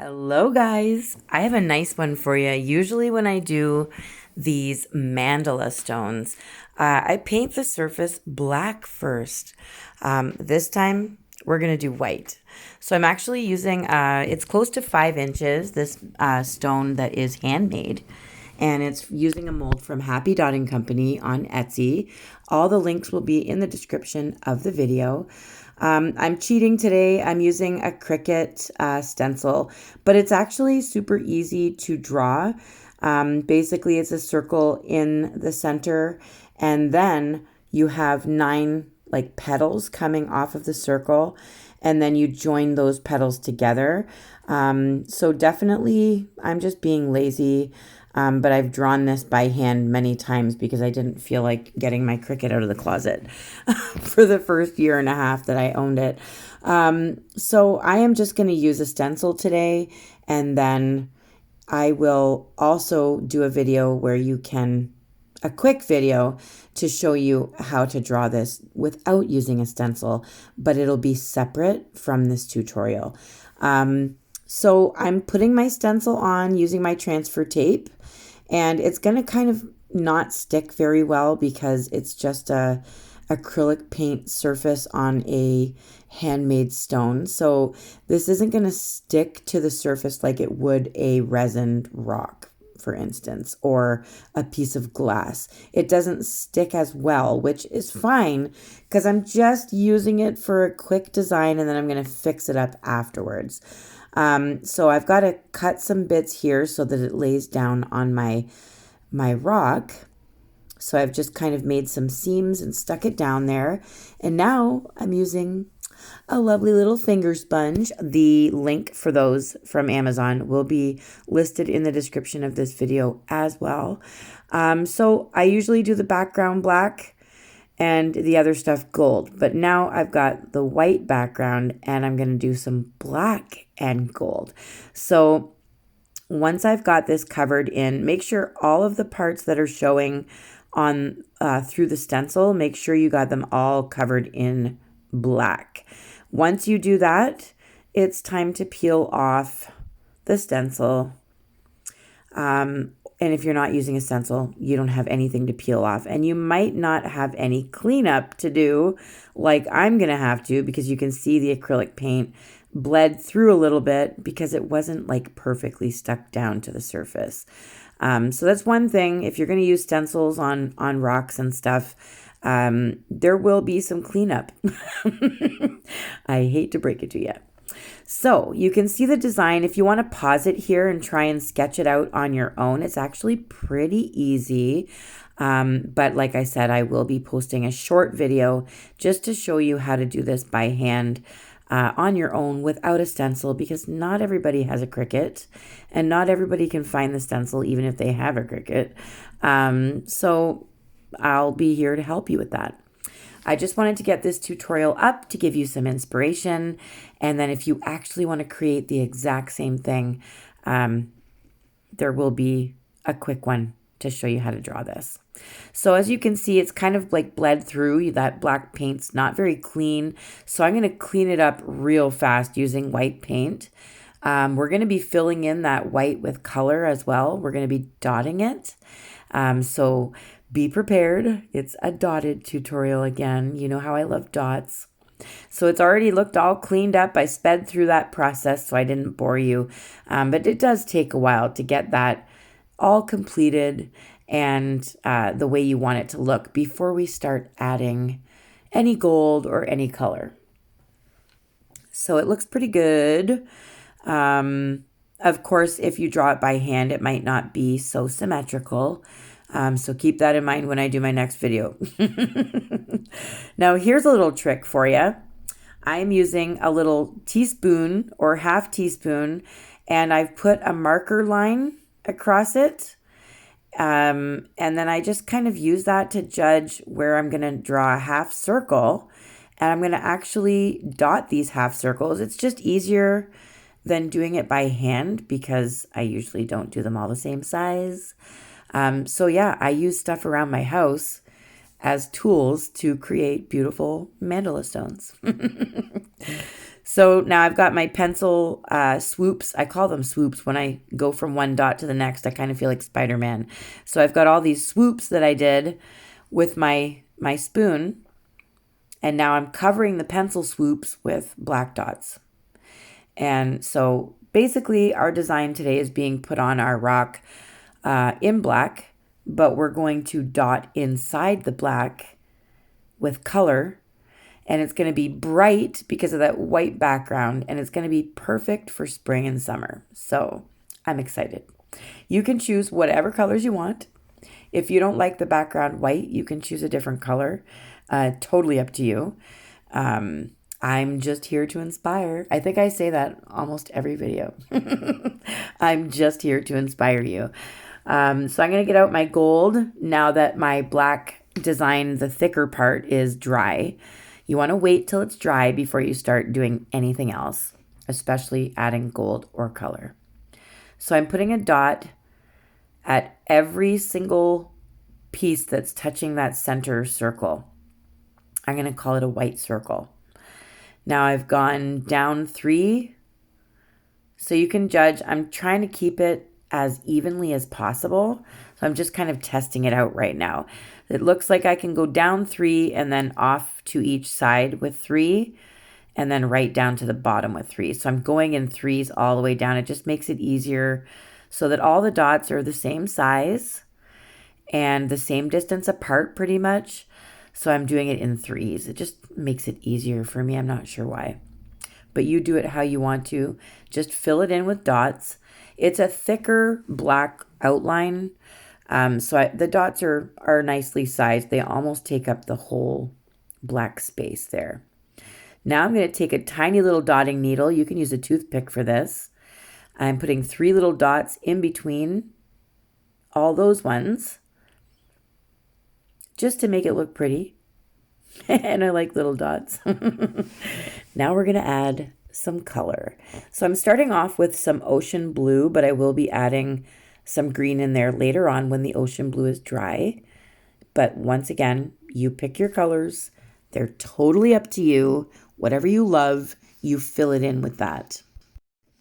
Hello guys, I have a nice one for you. Usually when I do these mandala stones, I paint the surface black first. This time we're going to do white. So I'm actually using, it's close to 5 inches, this stone that is handmade. And it's using a mold from Happy Dotting Company on Etsy. All the links will be in the description of the video. I'm cheating today. I'm using a Cricut stencil, but it's actually super easy to draw. Basically, it's a circle in the center, and then you have 9 like petals coming off of the circle, and then you join those petals together. So definitely, I'm just being lazy. But I've drawn this by hand many times because I didn't feel like getting my Cricut out of the closet for the first year and a half that I owned it. So I am just going to use a stencil today, and then I will also do a video where you can, a quick video to show you how to draw this without using a stencil, but it'll be separate from this tutorial. So I'm putting my stencil on using my transfer tape, and it's going to kind of not stick very well because it's just a acrylic paint surface on a handmade stone. So this isn't going to stick to the surface like it would a resined rock, for instance, or a piece of glass. It doesn't stick as well, which is fine because I'm just using it for a quick design and then I'm going to fix it up afterwards. So I've got to cut some bits here so that it lays down on my rock. So I've just kind of made some seams and stuck it down there. And now I'm using a lovely little finger sponge. The link for those from Amazon will be listed in the description of this video as well. So I usually do the background black and the other stuff gold. But now I've got the white background and I'm going to do some black and gold. So once I've got this covered in, make sure all of the parts that are showing on through the stencil, make sure you got them all covered in black. Once you do that, it's time to peel off the stencil. And if you're not using a stencil, you don't have anything to peel off. And you might not have any cleanup to do like I'm going to have to, because you can see the acrylic paint bled through a little bit because it wasn't like perfectly stuck down to the surface. So that's one thing. If you're going to use stencils on rocks and stuff, there will be some cleanup. I hate to break it to you. So you can see the design. If you want to pause it here and try and sketch it out on your own, it's actually pretty easy. But like I said, I will be posting a short video just to show you how to do this by hand on your own without a stencil, because not everybody has a Cricut and not everybody can find the stencil even if they have a Cricut. So I'll be here to help you with that. I just wanted to get this tutorial up to give you some inspiration. And then if you actually want to create the exact same thing, there will be a quick one to show you how to draw this. So as you can see, it's kind of like bled through. That black paint's not very clean. So I'm going to clean it up real fast using white paint. We're going to be filling in that white with color as well. We're going to be dotting it. So be prepared. It's a dotted tutorial again. You know how I love dots. So it's already looked all cleaned up. I sped through that process so I didn't bore you. But it does take a while to get that all completed and the way you want it to look before we start adding any gold or any color. So it looks pretty good. Of course, if you draw it by hand, it might not be so symmetrical. So keep that in mind when I do my next video. Now, here's a little trick for you. I'm using a little teaspoon or half teaspoon, and I've put a marker line across it. And then I just kind of use that to judge where I'm going to draw a half circle. And I'm going to actually dot these half circles. It's just easier than doing it by hand because I usually don't do them all the same size. So yeah, I use stuff around my house as tools to create beautiful mandala stones. So now I've got my pencil swoops. I call them swoops. When I go from one dot to the next, I kind of feel like Spider-Man. So I've got all these swoops that I did with my spoon. And now I'm covering the pencil swoops with black dots. And so basically our design today is being put on our rock in black, but we're going to dot inside the black with color. And it's going to be bright because of that white background, and it's going to be perfect for spring and summer. So I'm excited. You can choose whatever colors you want. If you don't like the background white, you can choose a different color. Totally up to you. I'm just here to inspire. I think I say that almost every video. I'm just here to inspire you. So I'm going to get out my gold now that my black design, the thicker part, is dry. You want to wait till it's dry before you start doing anything else, especially adding gold or color. So I'm putting a dot at every single piece that's touching that center circle. I'm going to call it a white circle. Now I've gone down 3. So you can judge. I'm trying to keep it as evenly as possible. So I'm just kind of testing it out right now. It looks like I can go down 3 and then off to each side with 3 and then right down to the bottom with 3. So I'm going in 3s all the way down. It just makes it easier so that all the dots are the same size and the same distance apart pretty much. So I'm doing it in 3s. It just makes it easier for me. I'm not sure why. But you do it how you want to. Just fill it in with dots. It's a thicker black outline. The dots are nicely sized. They almost take up the whole black space there. Now I'm going to take a tiny little dotting needle. You can use a toothpick for this. I'm putting 3 little dots in between all those ones just to make it look pretty. And I like little dots. Now we're going to add some color. So I'm starting off with some ocean blue, but I will be adding some green in there later on when the ocean blue is dry. But once again, you pick your colors. They're totally up to you. Whatever you love, you fill it in with that.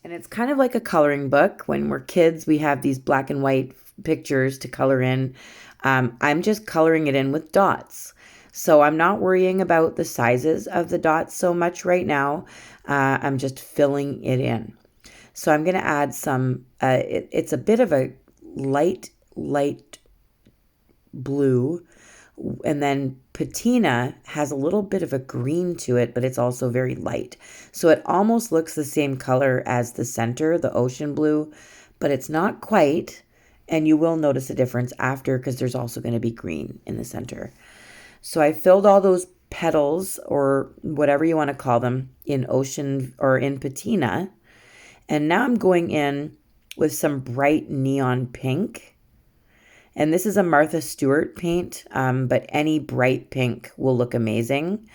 And it's kind of like a coloring book. When we're kids, we have these black and white pictures to color in. I'm just coloring it in with dots. So I'm not worrying about the sizes of the dots so much right now. I'm just filling it in. So I'm going to add some, it's a bit of a light blue. And then patina has a little bit of a green to it, but it's also very light. So it almost looks the same color as the center, the ocean blue, but it's not quite. And you will notice a difference after because there's also going to be green in the center. So I filled all those petals or whatever you want to call them in ocean or in patina. And now I'm going in with some bright neon pink. And this is a Martha Stewart paint, but any bright pink will look amazing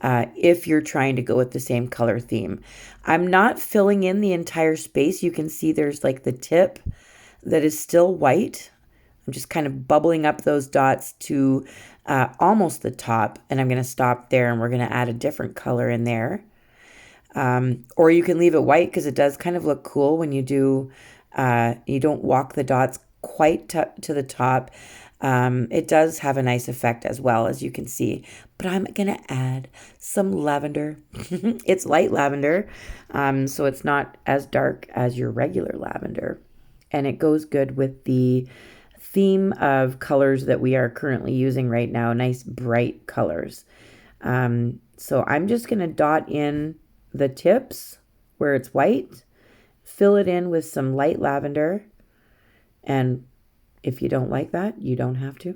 if you're trying to go with the same color theme. I'm not filling in the entire space. You can see there's like the tip that is still white. I'm just kind of bubbling up those dots to almost the top, and I'm going to stop there, and we're going to add a different color in there. Or you can leave it white because it does kind of look cool when you do, you don't walk the dots quite to the top. It does have a nice effect as well, as you can see. But I'm going to add some lavender. It's light lavender, so it's not as dark as your regular lavender. And it goes good with the theme of colors that we are currently using right now, nice bright colors. So I'm just going to dot in the tips where it's white, fill it in with some light lavender, and if you don't like that, you don't have to.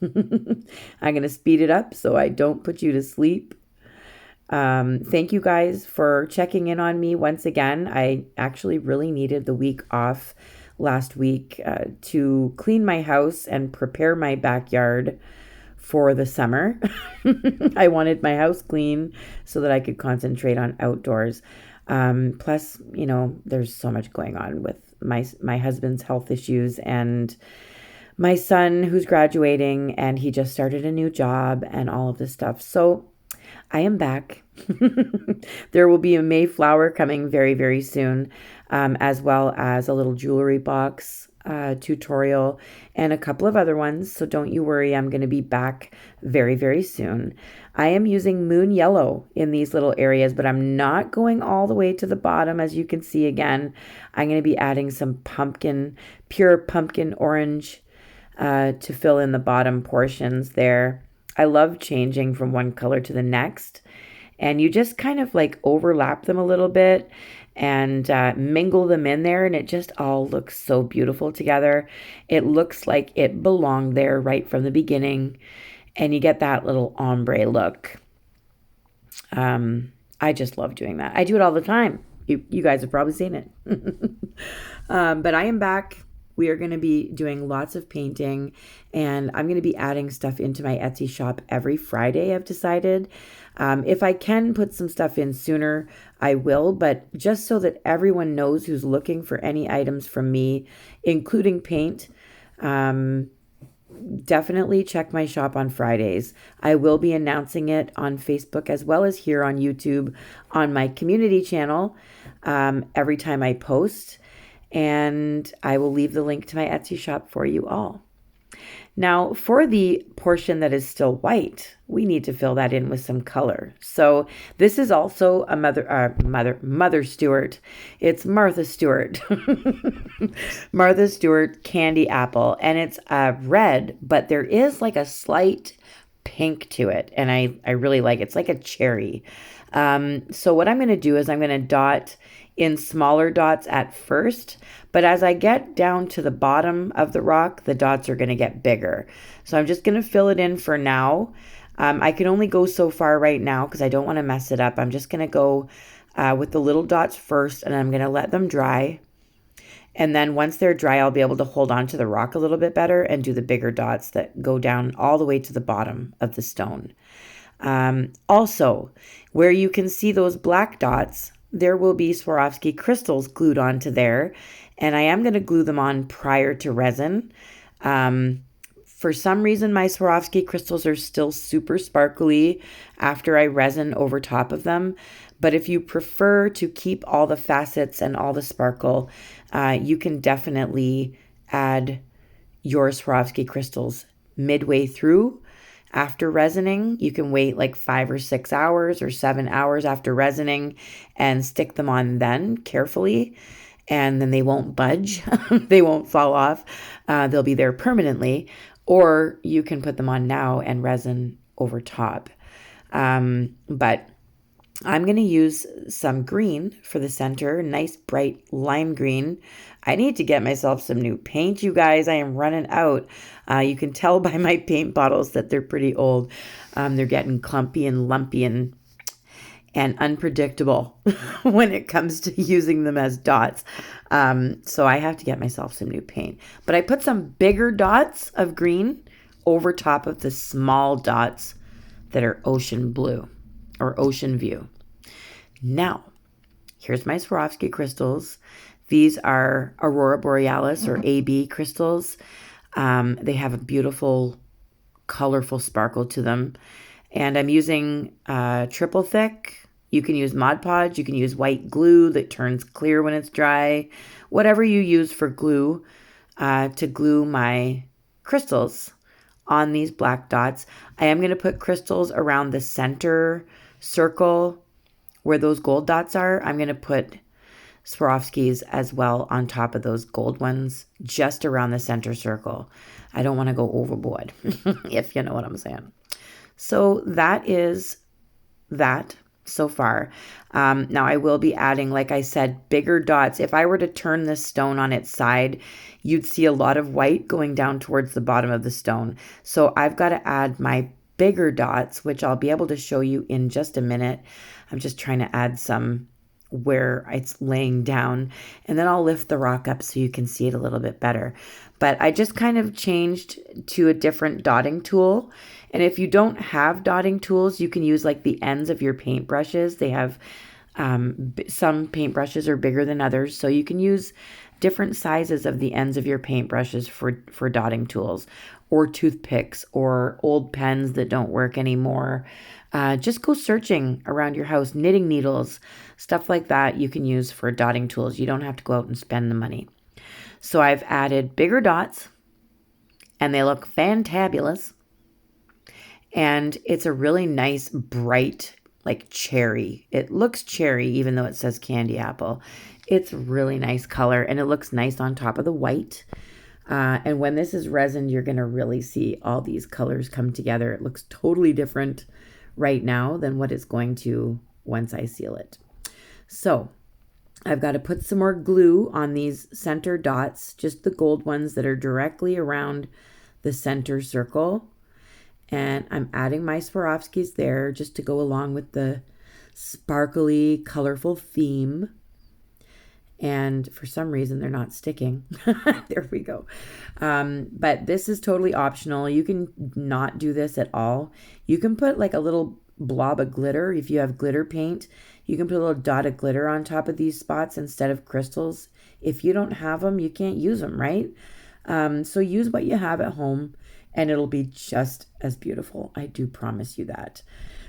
I'm going to speed it up so I don't put you to sleep. Thank you guys for checking in on me once again. I actually really needed the week off last week to clean my house and prepare my backyard for the summer. I wanted my house clean so that I could concentrate on outdoors. Plus, there's so much going on with my husband's health issues and my son who's graduating, and he just started a new job and all of this stuff. So I am back. There will be a Mayflower coming very, very soon, as well as a little jewelry box tutorial and a couple of other ones. So don't you worry, I'm going to be back very, very soon. I am using moon yellow in these little areas, but I'm not going all the way to the bottom. As you can see again, I'm going to be adding some pure pumpkin orange to fill in the bottom portions there. I love changing from one color to the next, and you just kind of like overlap them a little bit and mingle them in there, and it just all looks so beautiful together. It looks like it belonged there right from the beginning, and you get that little ombre look. I just love doing that. I do it all the time. You guys have probably seen it. But I am back. We are going to be doing lots of painting, and I'm going to be adding stuff into my Etsy shop every Friday, I've decided. If I can put some stuff in sooner, I will, but just so that everyone knows who's looking for any items from me, including paint, definitely check my shop on Fridays. I will be announcing it on Facebook as well as here on YouTube on my community channel every time I post. And I will leave the link to my Etsy shop for you all. Now, for the portion that is still white, we need to fill that in with some color. So this is also a Mother Stewart. It's Martha Stewart. Martha Stewart candy apple. And it's red, but there is like a slight pink to it. And I really like it. It's like a cherry. So what I'm going to do is I'm going to dot in smaller dots at first, but as I get down to the bottom of the rock, the dots are going to get bigger. So I'm just going to fill it in for now. I can only go so far right now because I don't want to mess it up. I'm just going to go with the little dots first, and I'm going to let them dry. And then once they're dry, I'll be able to hold on to the rock a little bit better and do the bigger dots that go down all the way to the bottom of the stone. Also, where you can see those black dots, there will be Swarovski crystals glued onto there, and I am going to glue them on prior to resin. For some reason, my Swarovski crystals are still super sparkly after I resin over top of them, but if you prefer to keep all the facets and all the sparkle, you can definitely add your Swarovski crystals midway through. After resining, you can wait like 5 or 6 hours or 7 hours after resining and stick them on then carefully, and then they won't budge. They won't fall off. They'll be there permanently, or you can put them on now and resin over top. But I'm going to use some green for the center, nice bright lime green. I need to get myself some new paint, you guys. I am running out. You can tell by my paint bottles that they're pretty old. They're getting clumpy and lumpy and unpredictable when it comes to using them as dots. So I have to get myself some new paint. But I put some bigger dots of green over top of the small dots that are ocean blue or ocean view. Now, here's my Swarovski crystals. These are Aurora Borealis or AB crystals. They have a beautiful, colorful sparkle to them. And I'm using triple thick. You can use Mod Podge. You can use white glue that turns clear when it's dry. Whatever you use for glue to glue my crystals on these black dots. I am going to put crystals around the center circle where those gold dots are. I'm going to put Swarovskis as well on top of those gold ones, just around the center circle. I don't want to go overboard, if you know what I'm saying. So that is that so far. Now I will be adding, like I said, bigger dots. If I were to turn this stone on its side, you'd see a lot of white going down towards the bottom of the stone. So I've got to add my bigger dots, which I'll be able to show you in just a minute. I'm just trying to add some where it's laying down, and then I'll lift the rock up so you can see it a little bit better. But I just kind of changed to a different dotting tool. And if you don't have dotting tools, you can use like the ends of your paintbrushes. They have some paintbrushes are bigger than others, so you can use different sizes of the ends of your paintbrushes for dotting tools, or toothpicks, or old pens that don't work anymore. Just go searching around your house, knitting needles, stuff like that you can use for dotting tools. You don't have to go out and spend the money. So I've added bigger dots, and they look fantabulous. And it's a really nice, bright, like cherry. It looks cherry, even though it says candy apple. It's really nice color, and it looks nice on top of the white. And when this is resined, you're going to really see all these colors come together. It looks totally different right now than what it's going to once I seal it. So I've got to put some more glue on these center dots, just the gold ones that are directly around the center circle. And I'm adding my Swarovskis there just to go along with the sparkly, colorful theme. And for some reason, they're not sticking. There we go. But this is totally optional. You can not do this at all. You can put like a little blob of glitter. If you have glitter paint, you can put a little dot of glitter on top of these spots instead of crystals. If you don't have them, you can't use them, right? So use what you have at home, and it'll be just as beautiful. I do promise you that.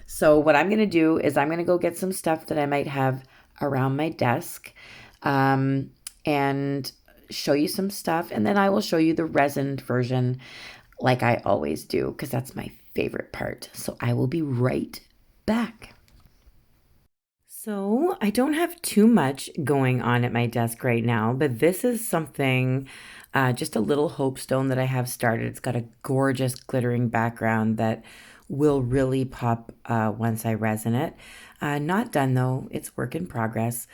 So what I'm going to do is I'm going to go get some stuff that I might have around my desk, and show you some stuff. And then I will show you the resined version like I always do, because that's my favorite part. So I will be right back. So I don't have too much going on at my desk right now, but this is something, just a little hope stone that I have started. It's got a gorgeous glittering background that will really pop once I resin it. Not done though, it's work in progress.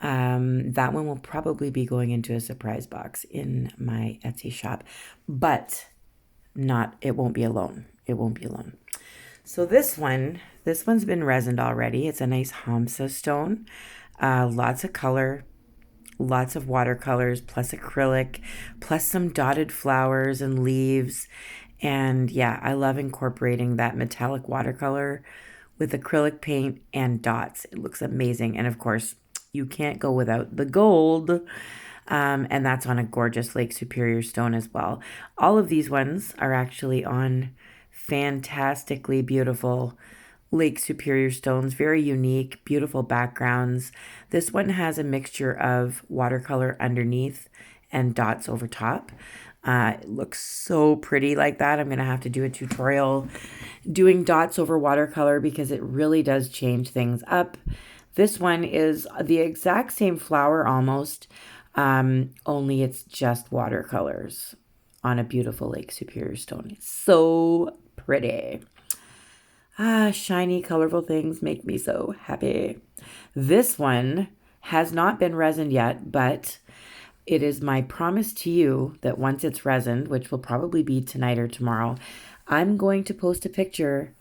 That one will probably be going into a surprise box in my Etsy shop, but it won't be alone. It won't be alone. So this one's been resined already. It's a nice Hamsa stone. Lots of color, lots of watercolors, plus acrylic, plus some dotted flowers and leaves. And yeah, I love incorporating that metallic watercolor with acrylic paint and dots. It looks amazing. And of course, you can't go without the gold. And that's on a gorgeous Lake Superior stone as well. All of these ones are actually on fantastically beautiful Lake Superior stones, very unique, beautiful backgrounds. This one has a mixture of watercolor underneath and dots over top. It looks so pretty like that. I'm going to have to do a tutorial doing dots over watercolor because it really does change things up. This one is the exact same flower almost, only it's just watercolors on a beautiful Lake Superior stone. It's so pretty. Shiny, colorful things make me so happy. This one has not been resined yet, but it is my promise to you that once it's resined, which will probably be tonight or tomorrow, I'm going to post a picture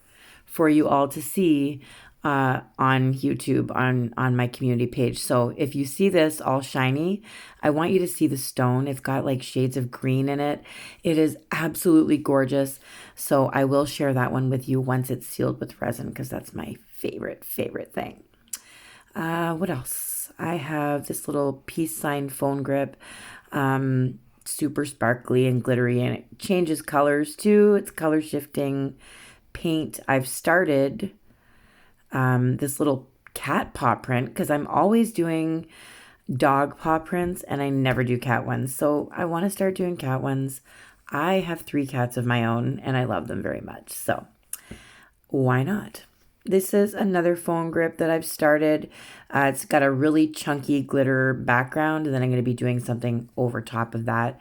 for you all to see on YouTube, on my community page. So if you see this all shiny, I want you to see the stone. It's got like shades of green in it. It is absolutely gorgeous. So I will share that one with you once it's sealed with resin, because that's my favorite thing. What else? I have this little peace sign phone grip, super sparkly and glittery, and it changes colors too. It's color shifting paint. I've started this little cat paw print because I'm always doing dog paw prints and I never do cat ones. So I want to start doing cat ones. I have 3 cats of my own and I love them very much. So why not? This is another phone grip that I've started. It's got a really chunky glitter background, and then I'm going to be doing something over top of that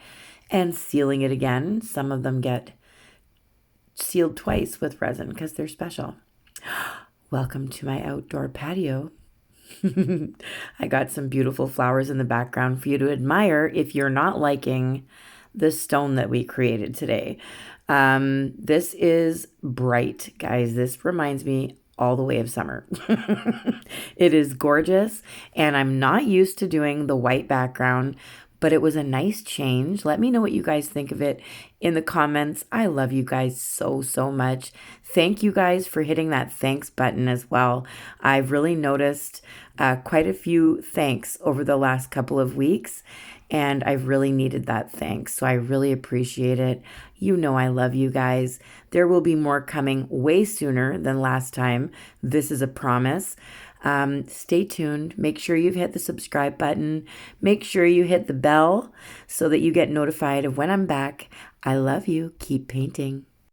and sealing it again. Some of them get sealed twice with resin because they're special. Welcome to my outdoor patio. I got some beautiful flowers in the background for you to admire if you're not liking the stone that we created today. This is bright, guys. This reminds me all the way of summer. It is gorgeous, and I'm not used to doing the white background, but it was a nice change. Let me know what you guys think of it in the comments. I love you guys so much. Thank you guys for hitting that thanks button as well. I've really noticed quite a few thanks over the last couple of weeks, and I've really needed that thanks. So I really appreciate it. You know I love you guys. There will be more coming way sooner than last time. This is a promise. Stay tuned. Make sure you've hit the subscribe button. Make sure you hit the bell so that you get notified of when I'm back. I love you. Keep painting.